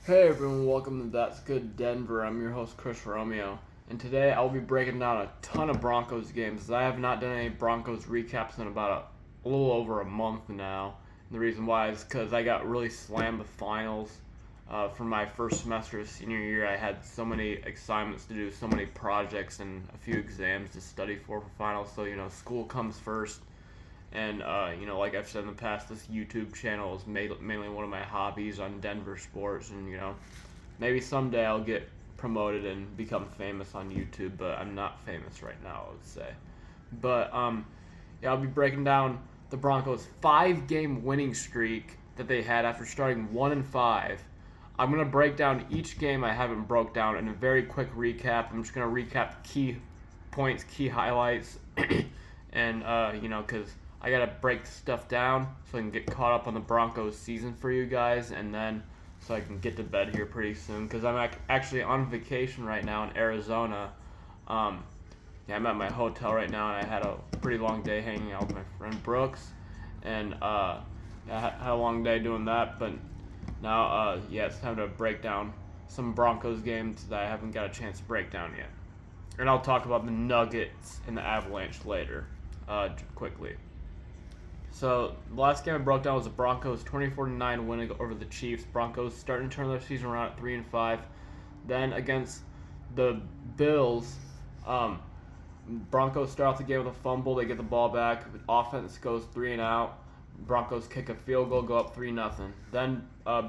Hey everyone, welcome to That's Good Denver. I'm your host Chris Romeo, and today I'll be breaking down a ton of Broncos games. As I have not done any Broncos recaps in about a little over a month now. And the reason why is because I got really slammed with finals. For my first semester of senior year, I had so many assignments to do, so many projects, and a few exams to study for finals. So school comes first. And like I've said in the past, this YouTube channel is mainly one of my hobbies on Denver sports, and maybe someday I'll get promoted and become famous on YouTube, but I'm not famous right now, I would say. But yeah, I'll be breaking down the Broncos' 5-game winning streak that they had after starting 1-5. I'm gonna break down each game I haven't broke down in a very quick recap. I'm just gonna recap key points, key highlights, and because I gotta break stuff down so I can get caught up on the Broncos season for you guys, and then so I can get to bed here pretty soon because I'm actually on vacation right now in Arizona. Yeah, I'm at my hotel right now, and I had a pretty long day hanging out with my friend Brooks, and I had a long day doing that. But now, yeah, it's time to break down some Broncos games that I haven't got a chance to break down yet, and I'll talk about the Nuggets and the Avalanche later, quickly. So the last game I broke down was the Broncos 24-9 win over the Chiefs. Broncos starting to turn their season around at 3-5. Then against the Bills, Broncos start off the game with a fumble. They get the ball back. Offense goes 3-and-out. Broncos kick a field goal, go up 3-0. Then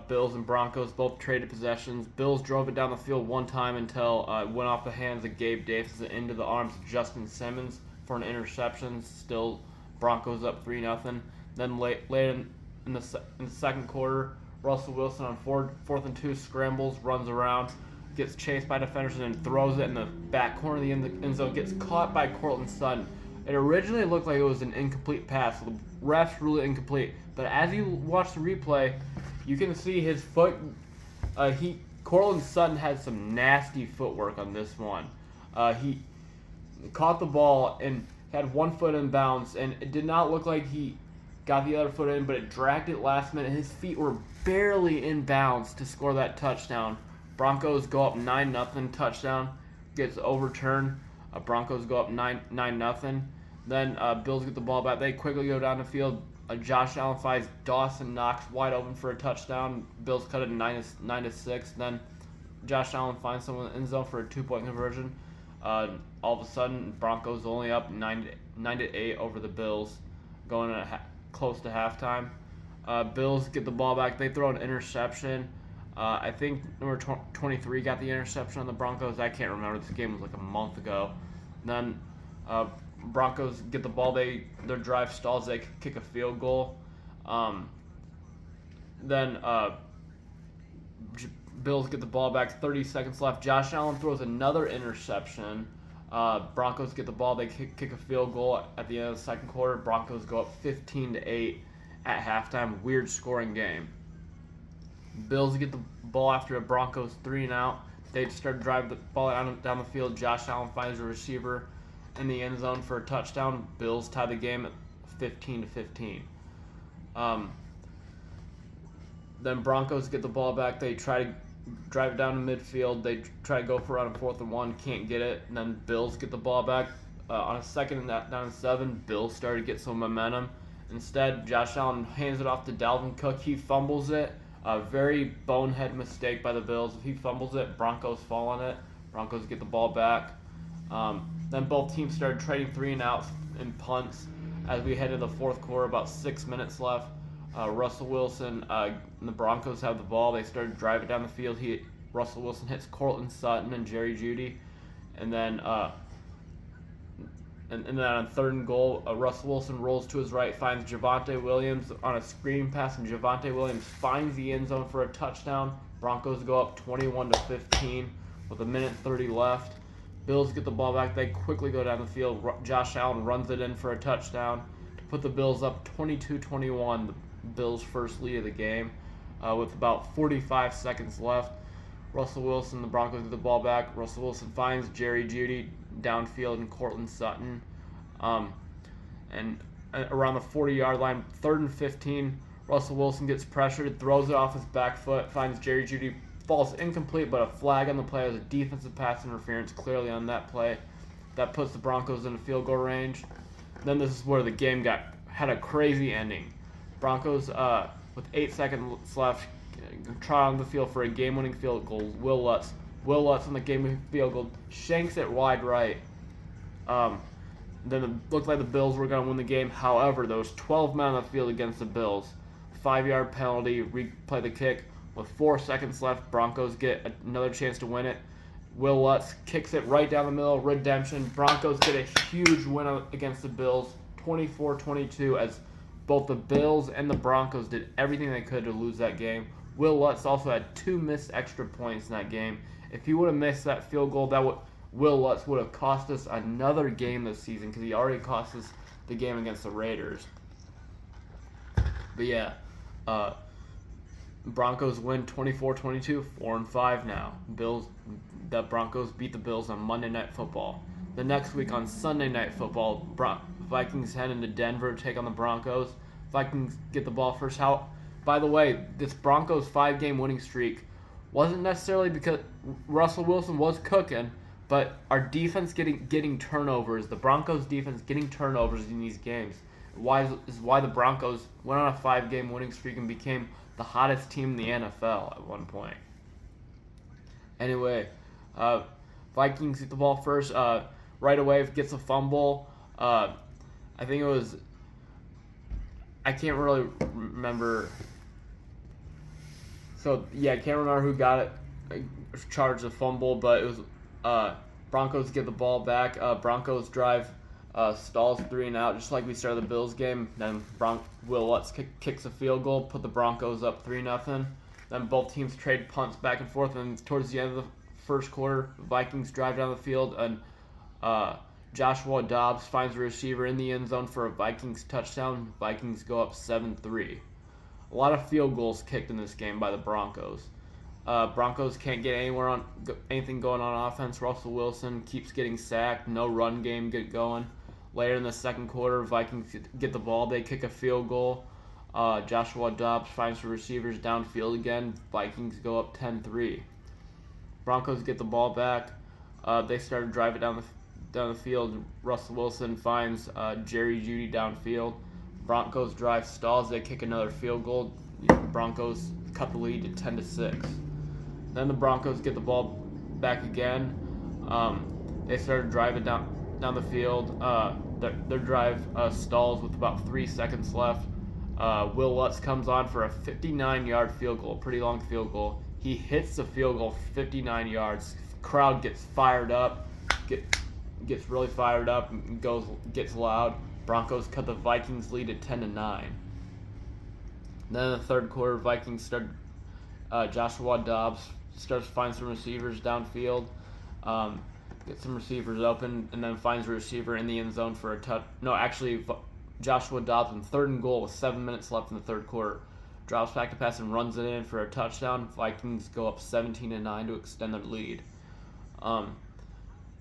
Bills and Broncos both traded possessions. Bills drove it down the field one time until it went off the hands of Gabe Davis and into the arms of Justin Simmons for an interception. Still Broncos up 3-0. Then late in the second quarter, Russell Wilson on fourth and 2 scrambles, runs around, gets chased by defenders, and then throws it in the back corner of the end zone. Gets caught by Courtland Sutton. It originally looked like it was an incomplete pass. So the refs ruled it incomplete. But as you watch the replay, you can see his foot. Courtland Sutton had some nasty footwork on this one. He caught the ball and had one foot in bounds, and it did not look like he got the other foot in, but it dragged it last minute. His feet were barely in bounds to score that touchdown. Broncos go up 9-0. Touchdown gets overturned. Broncos go up 9-0. Then Bills get the ball back. They quickly go down the field. Josh Allen finds Dawson Knox wide open for a touchdown. Bills cut it 9-6. Then Josh Allen finds someone in the end zone for a 2-point conversion. All of a sudden, Broncos only up 9-8 over the Bills, going close to halftime. Bills get the ball back. They throw an interception. I think number 23 got the interception on the Broncos. I can't remember. This game was like a month ago. Then Broncos get the ball. Their drive stalls. They kick a field goal. Then Bills get the ball back. 30 seconds left. Josh Allen throws another interception. Broncos get the ball. They kick a field goal at the end of the second quarter. Broncos go up 15-8 at halftime. Weird scoring game. Bills get the ball after a Broncos 3-and-out. They start to drive the ball down the field. Josh Allen finds a receiver in the end zone for a touchdown. Bills tie the game at 15-15. Then Broncos get the ball back. They try to drive it down to midfield. They try to go for it on 4th and 1. Can't get it. And then Bills get the ball back. On a second and down and 7, Bills started to get some momentum. Instead, Josh Allen hands it off to Dalvin Cook. He fumbles it. A very bonehead mistake by the Bills. If he fumbles it, Broncos fall on it. Broncos get the ball back. Then both teams started trading 3-and-outs and punts as we head to the fourth quarter. About 6 minutes left. Russell Wilson and the Broncos have the ball. They started driving down the field. Russell Wilson hits Courtland Sutton and Jerry Jeudy, and then and then on 3rd and goal, Russell Wilson rolls to his right, finds Javonte Williams on a screen pass, and Javonte Williams finds the end zone for a touchdown. Broncos go up 21-15 with 1:30 left. Bills get the ball back. They quickly go down the field. Josh Allen runs it in for a touchdown to put the Bills up 22-21. The Bills' first lead of the game with about 45 seconds left. Russell Wilson, the Broncos get the ball back. Russell Wilson finds Jerry Jeudy downfield and Courtland Sutton. And around the 40-yard line, 3rd and 15, Russell Wilson gets pressured, throws it off his back foot, finds Jerry Jeudy falls incomplete, but a flag on the play as a defensive pass interference clearly on that play. That puts the Broncos in the field goal range. Then this is where the game had a crazy ending. Broncos, with 8 seconds left, try on the field for a game-winning field goal. Will Lutz on the game-winning field goal shanks it wide right. Then it looked like the Bills were going to win the game. However, there was 12 men on the field against the Bills. 5-yard penalty, replay the kick. With 4 seconds left, Broncos get another chance to win it. Will Lutz kicks it right down the middle, redemption. Broncos get a huge win against the Bills, 24-22, as both the Bills and the Broncos did everything they could to lose that game. Will Lutz also had 2 missed extra points in that game. If he would have missed that field goal, Will Lutz would have cost us another game this season because he already cost us the game against the Raiders. But yeah, Broncos win 24-22, 4-5 now. The Broncos beat the Bills on Monday Night Football. The next week on Sunday Night Football, Vikings head into Denver to take on the Broncos. Vikings get the ball first. By the way, this Broncos 5-game winning streak wasn't necessarily because Russell Wilson was cooking, but our defense getting turnovers, the Broncos defense getting turnovers in these games, is why the Broncos went on a 5-game winning streak and became the hottest team in the NFL at one point. Anyway, Vikings get the ball first. Right away, gets a fumble. I think it was. I can't really remember. So yeah, I can't remember who got it, charged the fumble, but it was Broncos get the ball back. Broncos drive, stalls 3 and out, just like we started the Bills game. Then Will Lutz kicks a field goal, put the Broncos up 3-0. Then both teams trade punts back and forth, and towards the end of the first quarter, Vikings drive down the field, and Joshua Dobbs finds a receiver in the end zone for a Vikings touchdown. Vikings go up 7-3. A lot of field goals kicked in this game by the Broncos. Broncos can't get anything going on offense. Russell Wilson keeps getting sacked. No run game get going. Later in the second quarter, Vikings get the ball. They kick a field goal. Joshua Dobbs finds the receivers downfield again. Vikings go up 10-3. Broncos get the ball back. They started driving down the field. Russell Wilson finds Jerry Jeudy downfield. Broncos drive, stalls. They kick another field goal. Broncos cut the lead to 10-6. Then the Broncos get the ball back again. They started driving down the field. Their drive stalls with about 3 seconds left. Will Lutz comes on for a 59-yard field goal, pretty long field goal. He hits the field goal 59 yards. Crowd gets fired up, gets really fired up, and gets loud. Broncos cut the Vikings lead at 10-9. Then in the third quarter, Vikings start. Joshua Dobbs starts to find some receivers downfield, get some receivers open, and then finds a receiver in the end zone for a touch. No, actually, Joshua Dobbs in 3rd and goal with 7 minutes left in the third quarter. Drops back to pass and runs it in for a touchdown. Vikings go up 17-9 to extend their lead.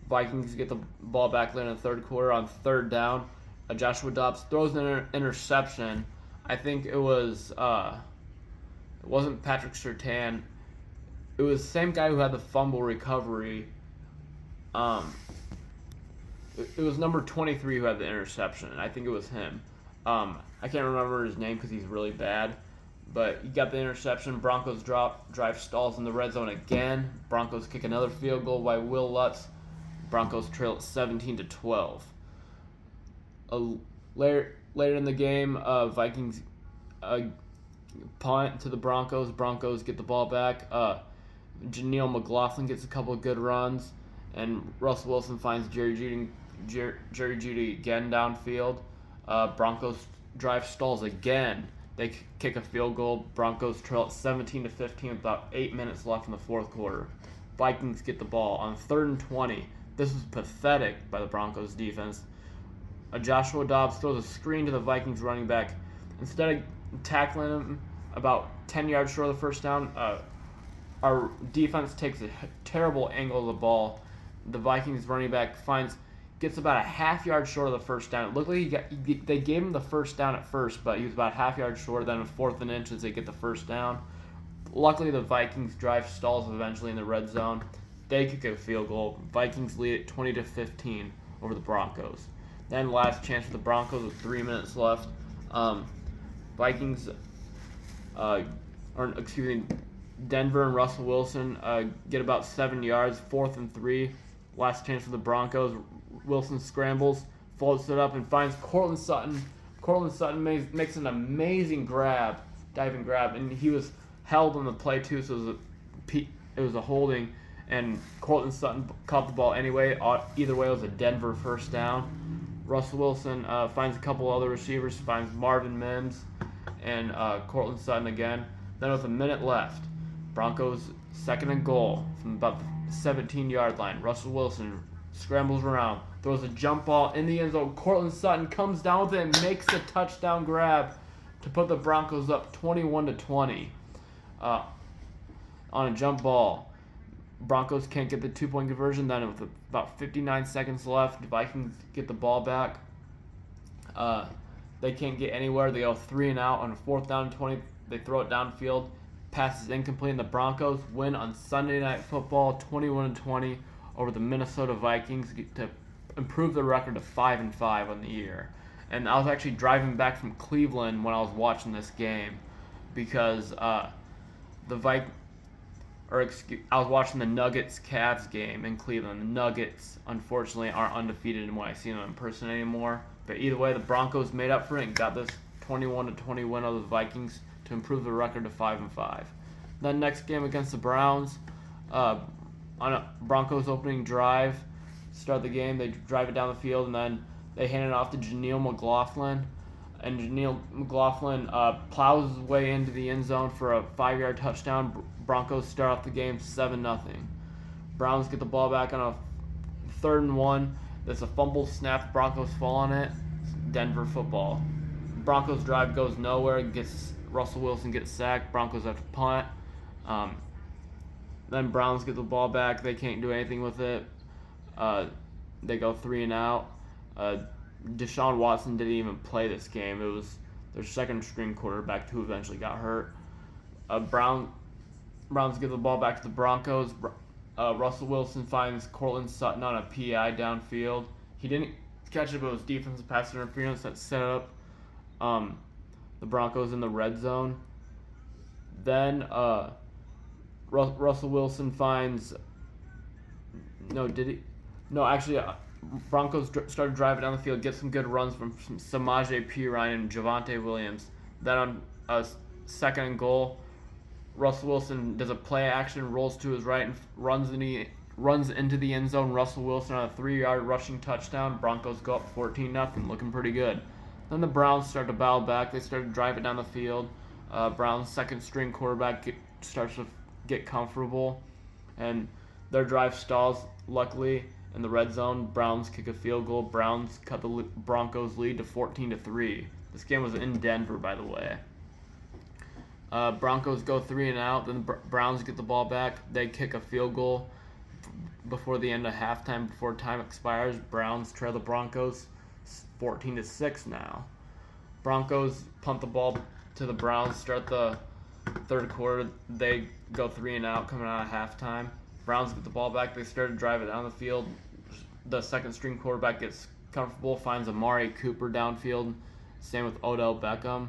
Vikings get the ball back later in the third quarter on 3rd down. Joshua Dobbs throws an interception. I think it was it wasn't Patrick Surtain. It was the same guy who had the fumble recovery. It was number 23 who had the interception. I think it was him. I can't remember his name because he's really bad. But he got the interception. Broncos drive stalls in the red zone again. Broncos kick another field goal by Will Lutz. Broncos trail at 17-12. Later in the game, Vikings punt to the Broncos. Broncos get the ball back. Janelle McLaughlin gets a couple of good runs, and Russell Wilson finds Jerry Jeudy again downfield. Broncos drive stalls again. They kick a field goal. Broncos trail at 17-15 with about 8 minutes left in the fourth quarter. Vikings get the ball on 3rd and 20. This was pathetic by the Broncos defense. Joshua Dobbs throws a screen to the Vikings running back. Instead of tackling him about 10 yards short of the first down, our defense takes a terrible angle of the ball. The Vikings running back gets about a half yard short of the first down. It looked like they gave him the first down at first, but he was about a half yard short. Then 4th and inches, they get the first down. Luckily, the Vikings drive stalls eventually in the red zone. They kick a field goal. Vikings lead it 20-15 over the Broncos. Then last chance for the Broncos with 3 minutes left. Vikings, Denver and Russell Wilson get about 7 yards, 4th and 3. Last chance for the Broncos. Wilson scrambles, floats it up, and finds Cortland Sutton. Cortland Sutton makes an amazing diving grab, and he was held on the play too, so it was a holding, and Cortland Sutton caught the ball anyway. Either way, it was a Denver first down. Russell Wilson finds a couple other receivers, finds Marvin Mims and Cortland Sutton again. Then with a minute left, Broncos 2nd and goal from about the 17-yard line. Russell Wilson scrambles around, throws a jump ball in the end zone. Cortland Sutton comes down with it and makes a touchdown grab to put the Broncos up 21-20 on a jump ball. Broncos can't get the 2-point conversion. Then with about 59 seconds left, the Vikings get the ball back. They can't get anywhere. They go 3 and out on a 4th down and 20. They throw it downfield. Pass is incomplete, and the Broncos win on Sunday Night Football 21-20 over the Minnesota Vikings to improve the record to 5-5 on the year. And I was actually driving back from Cleveland when I was watching this game because I was watching the Nuggets-Cavs game in Cleveland. The Nuggets, unfortunately, aren't undefeated when I see them in person anymore. But either way, the Broncos made up for it and got this 21-20 win over the Vikings to improve the record to 5-5. Then next game against the Browns, on a Broncos opening drive, start the game, they drive it down the field, and then they hand it off to Janeel McLaughlin. And Janeel McLaughlin plows his way into the end zone for a 5-yard touchdown. Broncos start off the game 7-0. Browns get the ball back on a 3rd and 1. There's a fumble snap. Broncos fall on it. Denver football. Broncos drive goes nowhere. Russell Wilson gets sacked. Broncos have to punt. Then Browns get the ball back. They can't do anything with it. They go 3 and out. Deshaun Watson didn't even play this game. It was their 2nd-string quarterback who eventually got hurt. Browns give the ball back to the Broncos. Russell Wilson finds Cortland Sutton on a PI downfield. He didn't catch it, but it was defensive pass interference that set up the Broncos in the red zone. Then Russell Wilson finds Broncos started driving down the field, get some good runs from Samaje Perine and Javonte Williams. Then on a 2nd and goal, Russell Wilson does a play action, rolls to his right, and runs into the end zone. Russell Wilson on a 3-yard rushing touchdown. Broncos go up 14-0, looking pretty good. Then the Browns start to battle back. They started driving down the field. Browns' 2nd-string quarterback starts to get comfortable, and their drive stalls. Luckily, in the red zone, Browns kick a field goal. Browns cut the Broncos' lead to 14-3. This game was in Denver, by the way. Broncos go 3 and out. Then the Browns get the ball back. They kick a field goal before the end of halftime, before time expires. Browns trail the Broncos 14-6 now. Broncos punt the ball to the Browns, start the 3rd quarter. They go 3 and out coming out of halftime. Browns get the ball back. They started driving down the field. The 2nd-string quarterback gets comfortable, finds Amari Cooper downfield. Same with Odell Beckham.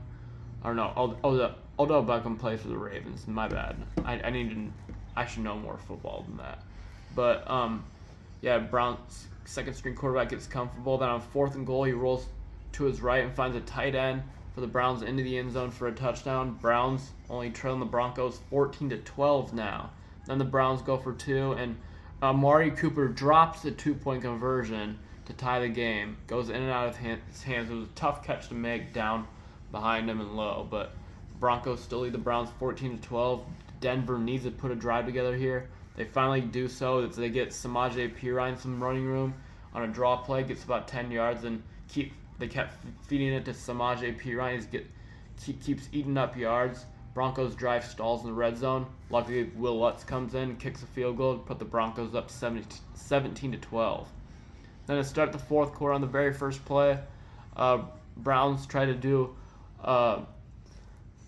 Odell Beckham plays for the Ravens. My bad. I should know more football than that. But Browns' 2nd-string quarterback gets comfortable. Then on 4th and goal, he rolls to his right and finds a tight end for the Browns into the end zone for a touchdown. Browns only trailing the Broncos 14-12 now. Then the Browns go for 2, and Amari Cooper drops the 2-point conversion to tie the game. Goes in and out of his hands. It was a tough catch to make down behind him and low, but Broncos still lead the Browns 14-12. Denver needs to put a drive together here. They finally do so. They get Samaje Perine some running room on a draw play, gets about 10 yards, and they kept feeding it to Samaje Perine. He keeps eating up yards. Broncos drive stalls in the red zone. Luckily, Will Lutz comes in, kicks a field goal, put the Broncos up 17-12. Then to start the 4th quarter on the very first play, Browns try to do a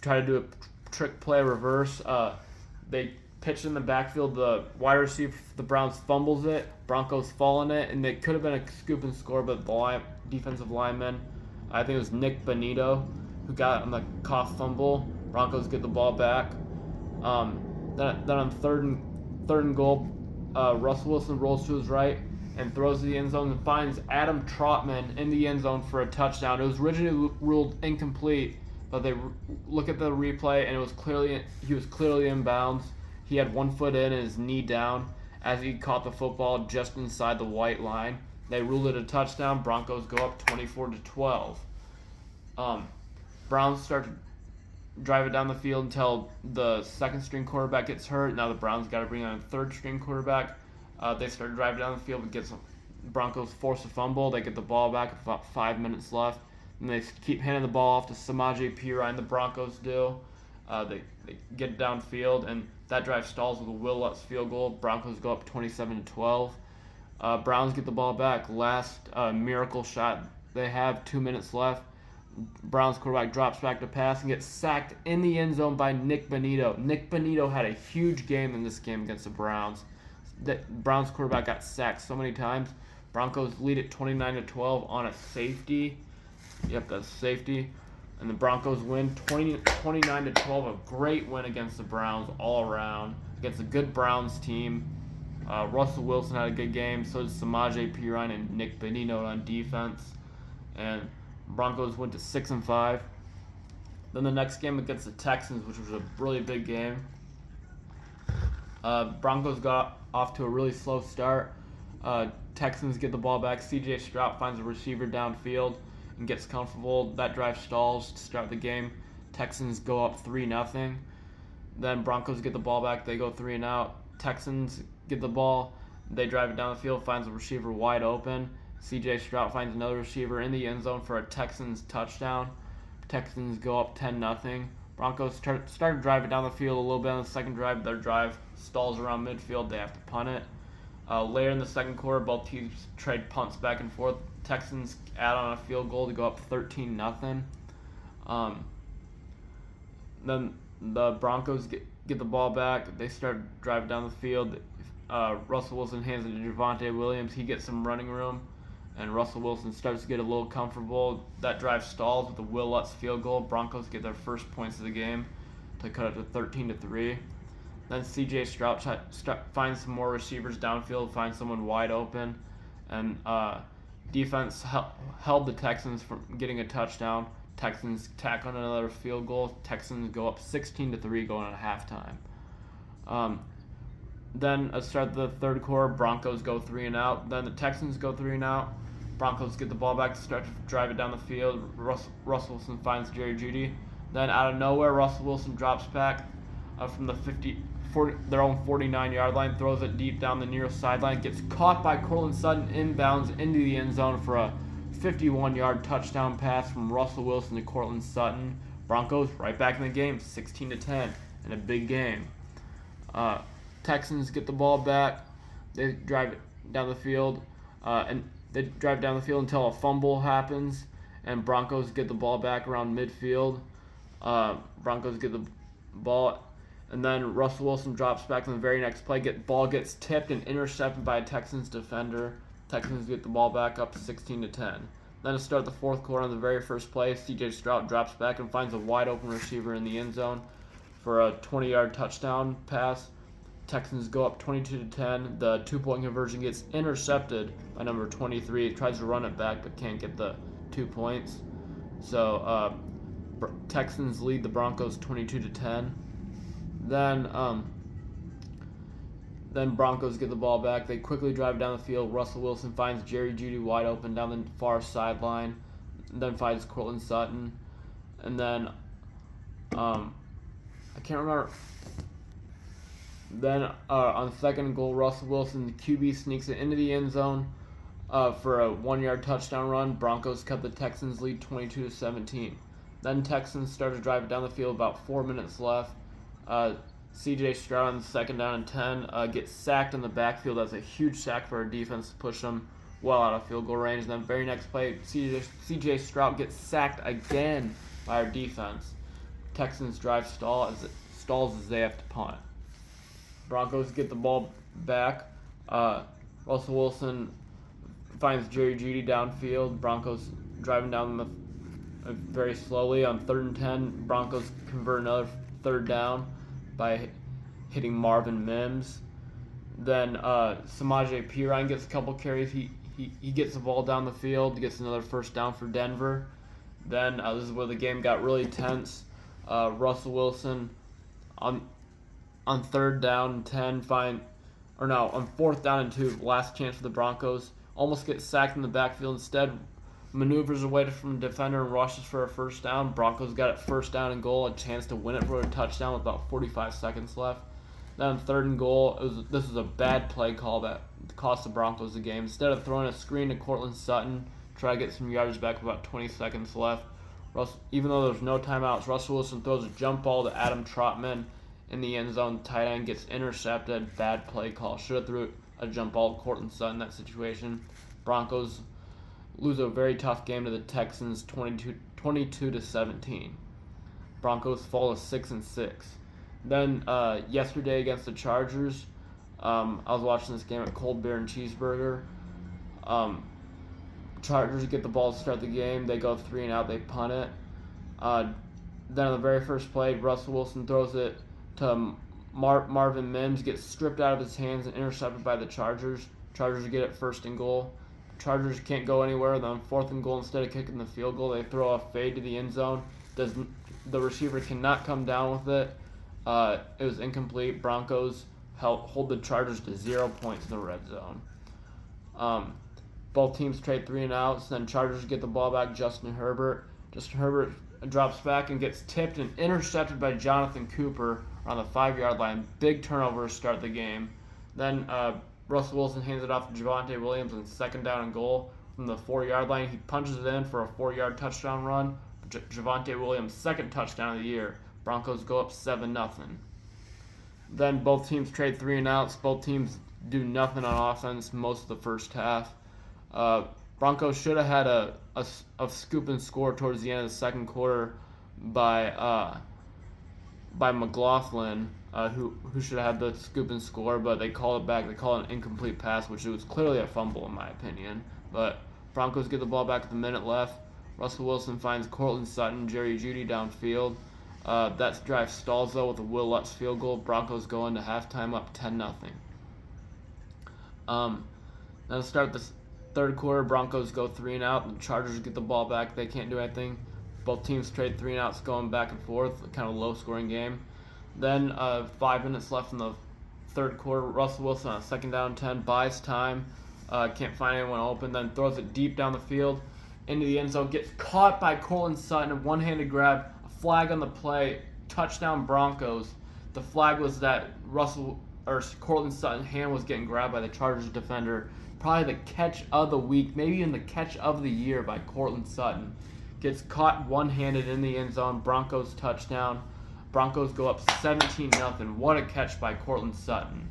trick play reverse. They pitch in the backfield. The wide receiver for the Browns fumbles it. Broncos fall in it, and it could have been a scoop and score, but the defensive lineman, I think it was Nick Bonito, who got on the cough fumble. Broncos get the ball back. Then on third and goal, Russell Wilson rolls to his right and throws to the end zone and finds Adam Trotman in the end zone for a touchdown. It was originally ruled incomplete, but they look at the replay and he was clearly in bounds. He had 1 foot in and his knee down as he caught the football just inside the white line. They ruled it a touchdown. Broncos go up 24-12. Browns start to drive it down the field until the second string quarterback gets hurt. Now the Browns got to bring on a third string quarterback. They start to drive it down the field, but Broncos force a fumble. They get the ball back with about 5 minutes left. And they keep handing the ball off to Samaje Perine, the Broncos do. They get it downfield, and that drive stalls with a Will Lutz field goal. Broncos go up 27-12. Browns get the ball back. Last miracle shot they have, 2 minutes left. Browns quarterback drops back to pass and gets sacked in the end zone by Nick Bonito. Nick Bonito had a huge game in this game against the Browns. The Browns quarterback got sacked so many times. Broncos lead at 29-12 on a safety. Yep, that's safety. And the Broncos win 29-12. A great win against the Browns all around. Against a good Browns team. Russell Wilson had a good game. So did Samaje Perine and Nick Bonito on defense. And Broncos went to 6-5. Then the next game against the Texans, which was a really big game. Broncos got off to a really slow start. Texans get the ball back. C.J. Stroud finds a receiver downfield and gets comfortable. That drive stalls to start the game. Texans go up 3-0. Then Broncos get the ball back. They go 3-and-out. Texans get the ball. They drive it down the field, finds a receiver wide open. C.J. Stroud finds another receiver in the end zone for a Texans touchdown. Texans go up 10-0. Broncos started driving down the field a little bit on the second drive. Their drive stalls around midfield. They have to punt it. Later in the second quarter, both teams trade punts back and forth. Texans add on a field goal to go up 13-0. Then the Broncos get the ball back. They start driving down the field. Russell Wilson hands it to Javonte Williams. He gets some running room, and Russell Wilson starts to get a little comfortable. That drive stalls with a Will Lutz field goal. Broncos get their first points of the game to cut it to 13-3. Then C.J. Stroud finds some more receivers downfield, finds someone wide open, and defense held the Texans from getting a touchdown. Texans tack on another field goal. Texans go up 16-3 going on halftime. Then at the start of the third quarter, Broncos go 3-and-out. Then the Texans go 3-and-out. Broncos get the ball back to start to drive it down the field. Russell Wilson finds Jerry Jeudy. Then out of nowhere, Russell Wilson drops back from the their own 49-yard line, throws it deep down the near sideline, gets caught by Courtland Sutton inbounds into the end zone for a 51-yard touchdown pass from Russell Wilson to Courtland Sutton. Broncos right back in the game, 16-10 in a big game. Texans get the ball back. They drive it down the field, and they drive down the field until a fumble happens, and Broncos get the ball back around midfield. Broncos get the ball, and then Russell Wilson drops back in the very next play. Ball gets tipped and intercepted by a Texans defender. Texans get the ball back up 16-10. Then to start the fourth quarter on the very first play, C.J. Stroud drops back and finds a wide open receiver in the end zone for a 20-yard touchdown pass. Texans go up 22-10. The 2-point conversion gets intercepted by number 23. He tries to run it back but can't get the 2 points. So Texans lead the Broncos 22-10. Then Broncos get the ball back. They quickly drive down the field. Russell Wilson finds Jerry Jeudy wide open down the far sideline. Then finds Courtland Sutton. And then I can't remember. Then on second goal, Russell Wilson, the QB, sneaks it into the end zone for a 1-yard touchdown run. Broncos cut the Texans lead 22-17. Then Texans started driving down the field, about 4 minutes left. C.J. Stroud on the second down and 10 gets sacked in the backfield. That's a huge sack for our defense to push them well out of field goal range. And then very next play, C.J. Stroud gets sacked again by our defense. Texans drive stalls as they have to punt. Broncos get the ball back. Russell Wilson finds Jerry Jeudy downfield. Broncos driving down very slowly on 3rd and 10. Broncos convert another 3rd down by hitting Marvin Mims. Then Samaje Perine gets a couple carries. He gets the ball down the field, gets another 1st down for Denver. Then this is where the game got really tense. Russell Wilson on 3rd down and 10 on 4th down and 2, last chance for the Broncos. Almost gets sacked in the backfield. Instead, maneuvers away from the defender and rushes for a 1st down. Broncos got it 1st down and goal, a chance to win it for a touchdown with about 45 seconds left. Then on 3rd and goal, this was a bad play call that cost the Broncos the game. Instead of throwing a screen to Cortland Sutton, try to get some yardage back with about 20 seconds left. Even though there's no timeouts, Russell Wilson throws a jump ball to Adam Trotman in the end zone. Tight end gets intercepted. Bad play call. Should have threw a jump ball to Cortland Sutton in that situation. Broncos lose a very tough game to the Texans, 22-17. Broncos fall to 6-6. Then yesterday against the Chargers, I was watching this game at Cold Beer and Cheeseburger. Chargers get the ball to start the game. They go 3 and out. They punt it. Then on the very first play, Russell Wilson throws it to Marvin Mims, gets stripped out of his hands and intercepted by the Chargers. Chargers get it 1st and goal. Chargers can't go anywhere. Then on 4th and goal, instead of kicking the field goal, they throw a fade to the end zone. The receiver cannot come down with it. It was incomplete. Broncos hold the Chargers to 0 points in the red zone. Both teams trade 3 and outs. Then Chargers get the ball back. Justin Herbert drops back and gets tipped and intercepted by Jonathan Cooper on the 5-yard line. Big turnover to start the game. Then Russell Wilson hands it off to Javonte Williams on 2nd down and goal from the 4-yard line. He punches it in for a 4-yard touchdown run. Javonte Williams' 2nd touchdown of the year. Broncos go up 7-0. Then both teams trade 3 and outs. Both teams do nothing on offense most of the first half. Broncos should have had a scoop and score towards the end of the 2nd quarter by McLaughlin, who should have had the scoop and score, but they call it back. They call it an incomplete pass, which was clearly a fumble in my opinion. But Broncos get the ball back with a minute left. Russell Wilson finds Cortland Sutton, Jerry Jeudy downfield. That drive stalls though with a Will Lutz field goal. Broncos go into halftime up 10-0. Now to start the 3rd quarter, Broncos go 3 and out. The Chargers get the ball back. They can't do anything. Both teams trade 3 and outs going back and forth. Kind of low-scoring game. Then 5 minutes left in the 3rd quarter. Russell Wilson on 2nd down and 10 buys time. Can't find anyone open. Then throws it deep down the field into the end zone. Gets caught by Cortland Sutton. A one-handed grab. A flag on the play. Touchdown Broncos. The flag was that Cortland Sutton's hand was getting grabbed by the Chargers defender. Probably the catch of the week, maybe even the catch of the year by Cortland Sutton. Gets caught one-handed in the end zone. Broncos touchdown. Broncos go up 17-0. What a catch by Cortland Sutton.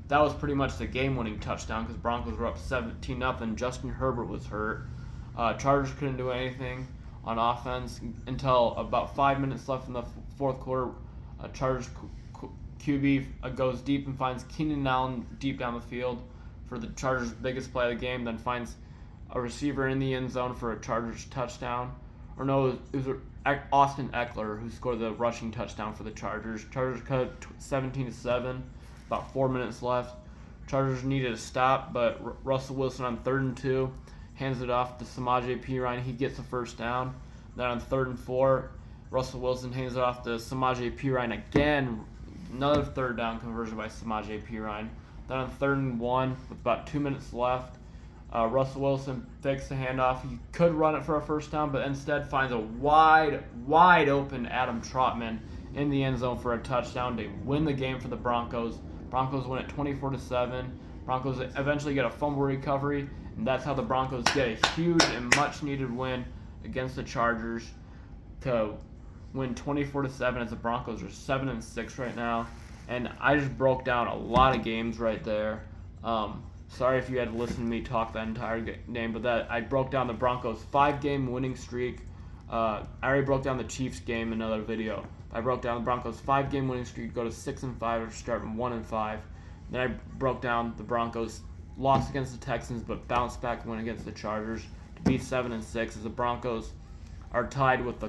That was pretty much the game-winning touchdown because Broncos were up 17-0. Justin Herbert was hurt. Chargers couldn't do anything on offense until about 5 minutes left in the 4th quarter. Chargers QB goes deep and finds Keenan Allen deep down the field for the Chargers' biggest play of the game, then finds a receiver in the end zone for a Chargers touchdown. Or no, it was Austin Eckler who scored the rushing touchdown for the Chargers. Chargers cut it 17-7, about 4 minutes left. Chargers needed a stop, but Russell Wilson on 3rd and 2 hands it off to Samaje Perine. He gets the 1st down. Then on 3rd and 4, Russell Wilson hands it off to Samaje Perine again. Another 3rd down conversion by Samaje Perine. Then on 3rd and 1, with about 2 minutes left, Russell Wilson fakes the handoff. He could run it for a 1st down, but instead finds a wide open Adam Trotman in the end zone for a touchdown to win the game for the Broncos. Broncos win it 24-7. Broncos eventually get a fumble recovery, and that's how the Broncos get a huge and much-needed win against the Chargers to win 24-7 as the Broncos are 7-6 right now. And I just broke down a lot of games right there. Sorry if you had to listen to me talk that entire game, but I broke down the Broncos' 5-game winning streak. I already broke down the Chiefs game in another video. I broke down the Broncos' 5-game winning streak go to 6-5 after starting 1-5. Then I broke down the Broncos' loss against the Texans, but bounced back win against the Chargers to be 7-6. As the Broncos are tied with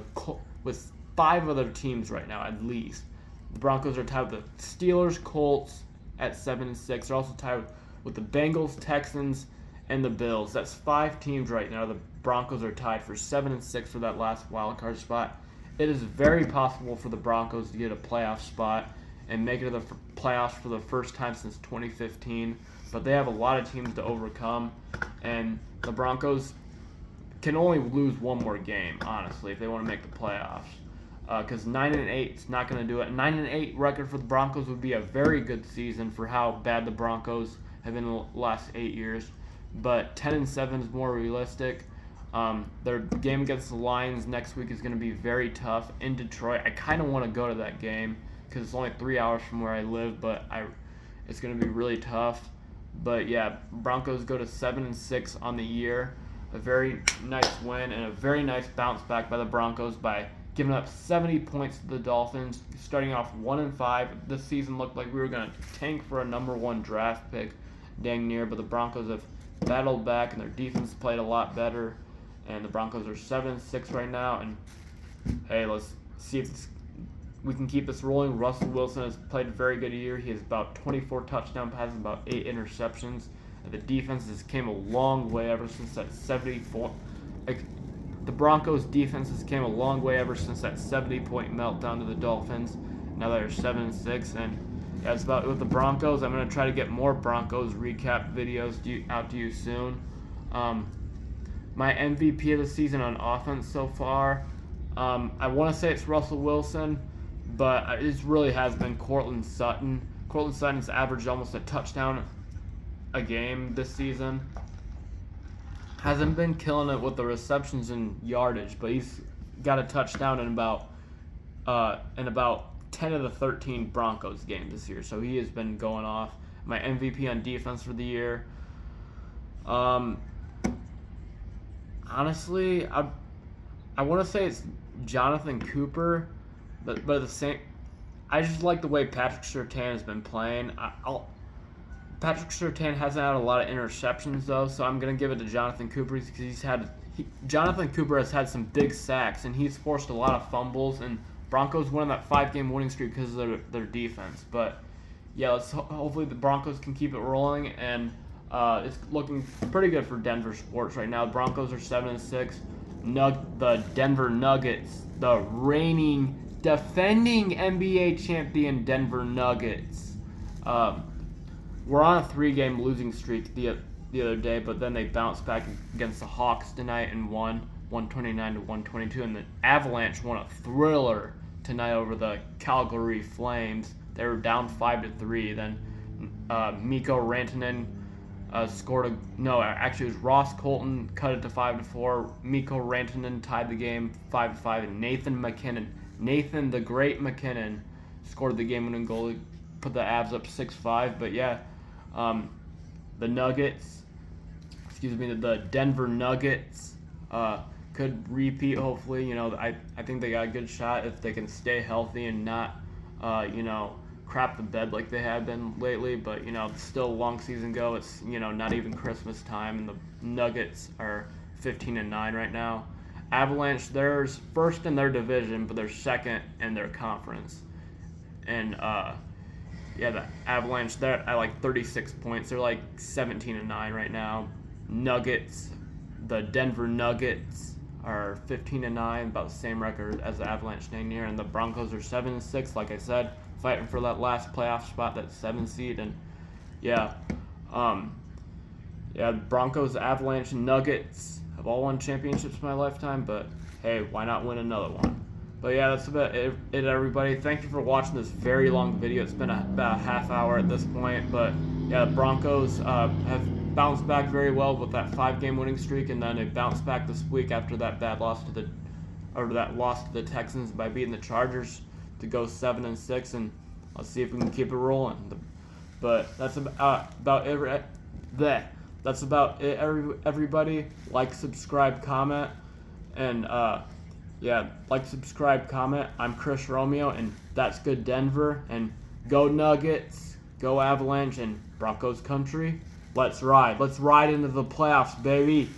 5 other teams right now, at least. The Broncos are tied with the Steelers, Colts at 7-6. They're also tied with the Bengals, Texans, and the Bills. That's 5 teams right now. The Broncos are tied for 7-6 for that last wild card spot. It is very possible for the Broncos to get a playoff spot and make it to the playoffs for the first time since 2015. But they have a lot of teams to overcome, and the Broncos can only lose one more game, honestly, if they want to make the playoffs. Because 9-8 is not going to do it. 9-8 record for the Broncos would be a very good season for how bad the Broncos have been in the last 8 years. But 10-7 is more realistic. Their game against the Lions next week is going to be very tough in Detroit. I kind of want to go to that game because it's only 3 hours from where I live, but it's going to be really tough. But yeah, Broncos go to 7-6 on the year. A very nice win and a very nice bounce back by the Broncos by giving up 70 points to the Dolphins. Starting off 1-5, this season looked like we were going to tank for a number 1 draft pick, dang near. But the Broncos have battled back and their defense played a lot better. And the Broncos are 7-6 right now. And hey, let's see if we can keep this rolling. Russell Wilson has played a very good year. He has about 24 touchdown passes, about 8 interceptions. And the defense has came a long way ever since that 74. The Broncos' defenses came a long way ever since that 70-point meltdown to the Dolphins. Now they're 7-6, and that's about it with the Broncos. I'm going to try to get more Broncos recap videos out to you soon. My MVP of the season on offense so far, I want to say it's Russell Wilson, but it really has been Courtland Sutton. Courtland Sutton's averaged almost a touchdown a game this season. Hasn't been killing it with the receptions and yardage, but he's got a touchdown in about 10 of the 13 Broncos games this year. So he has been going off. My MVP on defense for the year. Honestly, I want to say it's Jonathan Cooper, but at the same, I just like the way Patrick Surtain has been playing. Patrick Surtain hasn't had a lot of interceptions though, so I'm gonna give it to Jonathan Cooper because Jonathan Cooper has had some big sacks and he's forced a lot of fumbles, and Broncos won that 5-game winning streak because of their defense. But yeah, hopefully the Broncos can keep it rolling, and it's looking pretty good for Denver sports right now. The Broncos are 7-6. The Denver Nuggets, the reigning, defending NBA champion Denver Nuggets. We're on a 3-game losing streak the other day, but then they bounced back against the Hawks tonight and won 129-122, and the Avalanche won a thriller tonight over the Calgary Flames. They were down 5-3. Then Mikko Rantanen scored it was Ross Colton cut it to 5-4. Mikko Rantanen tied the game 5-5, and Nathan the Great McKinnon scored the game-winning goal to put the Avs up 6-5. But yeah, the Denver Nuggets could repeat, hopefully. I think they got a good shot if they can stay healthy and not, crap the bed like they have been lately. But, it's still a long season go. It's, not even Christmas time, and the Nuggets are 15-9 right now. Avalanche, they're first in their division, but they're second in their conference. And, the Avalanche, they're at like 36 points. They're like 17-9 right now. Nuggets, the Denver Nuggets are 15-9, about the same record as the Avalanche dang near, and the Broncos are 7-6, like I said, fighting for that last playoff spot, that 7 seed. And Broncos, Avalanche, and Nuggets have all won championships in my lifetime, but hey, why not win another one? But yeah, that's about it, everybody. Thank you for watching this very long video. It's been about a half hour at this point. But yeah, the Broncos have bounced back very well with that 5-game winning streak, and then they bounced back this week after that loss to the Texans by beating the Chargers to go 7-6, and let's see if we can keep it rolling. But that's about it. That's about it, everybody. Like, subscribe, comment, and Yeah, like, subscribe, comment. I'm Chris Romeo, and that's good Denver. And go Nuggets, go Avalanche, and Broncos country. Let's ride. Let's ride into the playoffs, baby.